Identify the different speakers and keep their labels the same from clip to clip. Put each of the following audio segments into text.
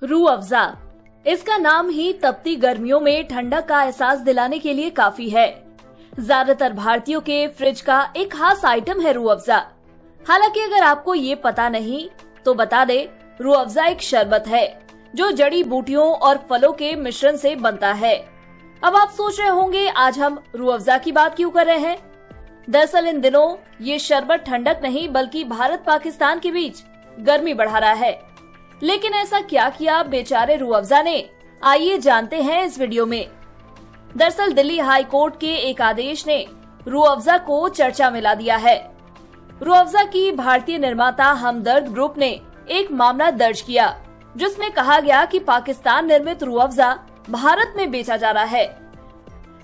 Speaker 1: रूह अफ़ज़ा, इसका नाम ही तपती गर्मियों में ठंडक का एहसास दिलाने के लिए काफी है। ज्यादातर भारतीयों के फ्रिज का एक खास आइटम है रूह अफ़ज़ा। हालांकि अगर आपको ये पता नहीं तो बता दे, रूह अफ़ज़ा एक शरबत है जो जड़ी बूटियों और फलों के मिश्रण से बनता है। अब आप सोच रहे होंगे आज हम रूह अफ़ज़ा की बात क्यों कर रहे हैं। दरअसल इन दिनों ये शरबत ठंडक नहीं बल्कि भारत पाकिस्तान के बीच गर्मी बढ़ा रहा है। लेकिन ऐसा क्या किया बेचारे रूह अफ़ज़ा ने, आइए जानते हैं इस वीडियो में। दरअसल दिल्ली हाई कोर्ट के एक आदेश ने रूह अफ़ज़ा को चर्चा में ला दिया है। रूह अफ़ज़ा की भारतीय निर्माता हमदर्द ग्रुप ने एक मामला दर्ज किया जिसमें कहा गया कि पाकिस्तान निर्मित रूह अफ़ज़ा भारत में बेचा जा रहा है,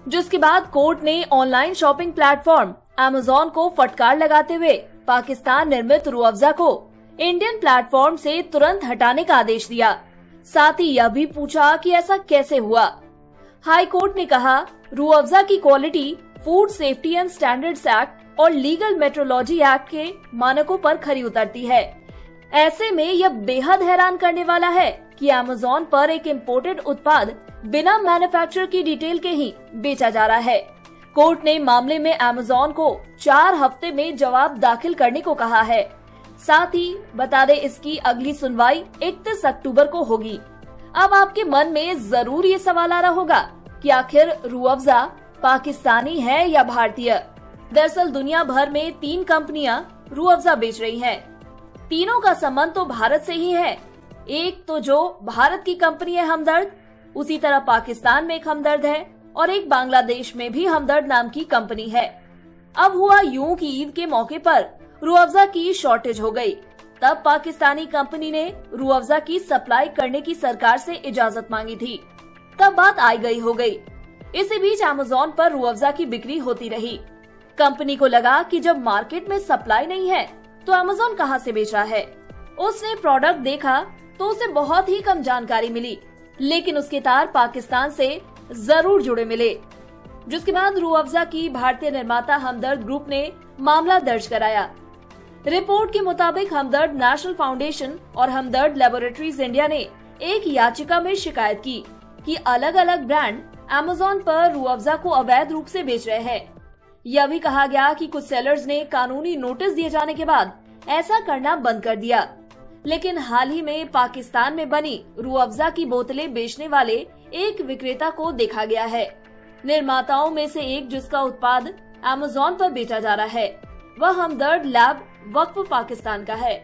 Speaker 1: जिसके बाद कोर्ट ने ऑनलाइन शॉपिंग प्लेटफॉर्म अमेज़न को फटकार लगाते हुए पाकिस्तान निर्मित रूह अफ़ज़ा को इंडियन प्लेटफॉर्म से तुरंत हटाने का आदेश दिया। साथ ही यह भी पूछा कि ऐसा कैसे हुआ। हाई कोर्ट ने कहा, रूह अफ़ज़ा की quality food safety and standards act और लीगल मेट्रोलॉजी एक्ट के मानकों पर खरी उतरती है। ऐसे में यह बेहद हैरान करने वाला है कि अमेज़न पर एक इम्पोर्टेड उत्पाद बिना मैन्युफैक्चरर की डिटेल के ही बेचा जा रहा है। कोर्ट ने मामले में अमेज़न को 4 हफ्ते में जवाब दाखिल करने को कहा है। साथ ही बता दें, इसकी अगली सुनवाई 31 अक्टूबर को होगी। अब आपके मन में जरूर ये सवाल आ रहा होगा कि आखिर रूह अफ़ज़ा पाकिस्तानी है या भारतीय। दरअसल दुनिया भर में 3 कंपनियां रूह अफ़ज़ा बेच रही हैं। तीनों का संबंध तो भारत से ही है। एक तो जो भारत की कंपनी है हमदर्द, उसी तरह पाकिस्तान में एक हमदर्द है और एक बांग्लादेश में भी हमदर्द नाम की कंपनी है। अब हुआ यूं कि ईद के मौके पर रूह अफ़ज़ा की शॉर्टेज हो गई। तब पाकिस्तानी कंपनी ने रूह अफ़ज़ा की सप्लाई करने की सरकार से इजाजत मांगी थी। तब बात आई गई हो गई। इसी बीच अमेज़न पर रूह अफ़ज़ा की बिक्री होती रही। कंपनी को लगा कि जब मार्केट में सप्लाई नहीं है तो अमेज़न कहां से बेच रहा है। उसने प्रोडक्ट देखा तो उसे बहुत ही कम जानकारी मिली, लेकिन उसके तार पाकिस्तान से जरूर जुड़े मिले। जिसके बाद रूह अफ़ज़ा की भारतीय निर्माता हमदर्द ग्रुप ने मामला दर्ज कराया। रिपोर्ट के मुताबिक हमदर्द नेशनल फाउंडेशन और हमदर्द लेबोरेटरीज इंडिया ने एक याचिका में शिकायत की कि अलग अलग ब्रांड अमेज़न पर रूह अफ़ज़ा को अवैध रूप से बेच रहे हैं। यह भी कहा गया कि कुछ सेलर्स ने कानूनी नोटिस दिए जाने के बाद ऐसा करना बंद कर दिया। लेकिन हाल ही में पाकिस्तान में बनी रूह अफ़ज़ा की बोतलें बेचने वाले एक विक्रेता को देखा गया है। निर्माताओं में से एक जिसका उत्पाद अमेज़न पर बेचा जा रहा है वह हमदर्द लैब वक्फ पाकिस्तान का है।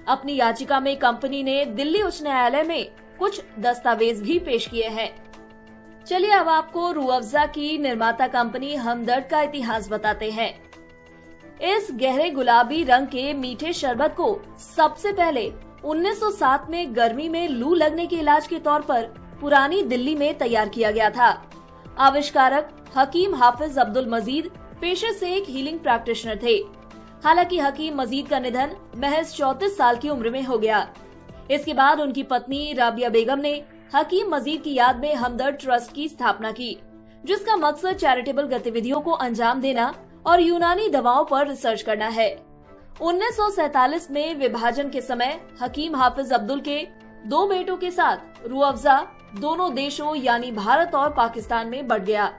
Speaker 1: अपनी याचिका में कंपनी ने दिल्ली उच्च न्यायालय में कुछ दस्तावेज भी पेश किए हैं। चलिए अब आपको रूह अफ़ज़ा की निर्माता कंपनी हमदर्द का इतिहास बताते हैं। इस गहरे गुलाबी रंग के मीठे शरबत को सबसे पहले 1907 में गर्मी में लू लगने के इलाज के तौर पर पुरानी दिल्ली में तैयार किया गया था। आविष्कारक हकीम हाफिज अब्दुल मजीद पेशे से एक हीलिंग प्रैक्टिशनर थे। हालांकि हकीम मजीद का निधन महज 34 साल की उम्र में हो गया। इसके बाद उनकी पत्नी राबिया बेगम ने हकीम मजीद की याद में हमदर्द ट्रस्ट की स्थापना की, जिसका मकसद चैरिटेबल गतिविधियों को अंजाम देना और यूनानी दवाओं पर रिसर्च करना है। 1947 में विभाजन के समय हकीम हाफिज अब्दुल के 2 बेटों के साथ रूह अफ़ज़ा दोनों देशों यानी भारत और पाकिस्तान में बढ़ गया।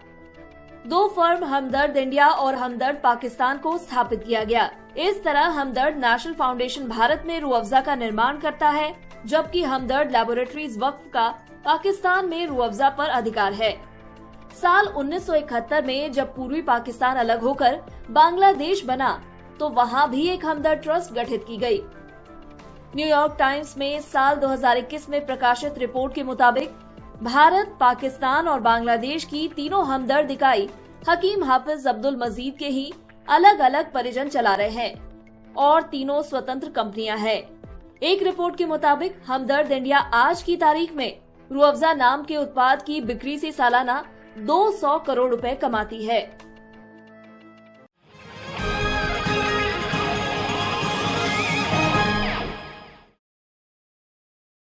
Speaker 1: 2 फर्म हमदर्द इंडिया और हमदर्द पाकिस्तान को स्थापित किया गया। इस तरह हमदर्द नेशनल फाउंडेशन भारत में रूह अफ़ज़ा का निर्माण करता है, जबकि हमदर्द लेबोरेटरीज वक्फ का पाकिस्तान में रूह अफ़ज़ा पर अधिकार है। साल 1971 में जब पूर्वी पाकिस्तान अलग होकर बांग्लादेश बना तो वहाँ भी एक हमदर्द ट्रस्ट गठित की गई। न्यूयॉर्क टाइम्स में साल 2021 में प्रकाशित रिपोर्ट के मुताबिक भारत, पाकिस्तान और बांग्लादेश की तीनों हमदर्द इकाई हकीम हाफिज अब्दुल मजीद के ही अलग अलग परिजन चला रहे हैं और तीनों स्वतंत्र कंपनियां हैं। एक रिपोर्ट के मुताबिक हमदर्द इंडिया आज की तारीख में रूह अफ़ज़ा नाम के उत्पाद की बिक्री से सालाना 200 करोड़ रुपए कमाती है।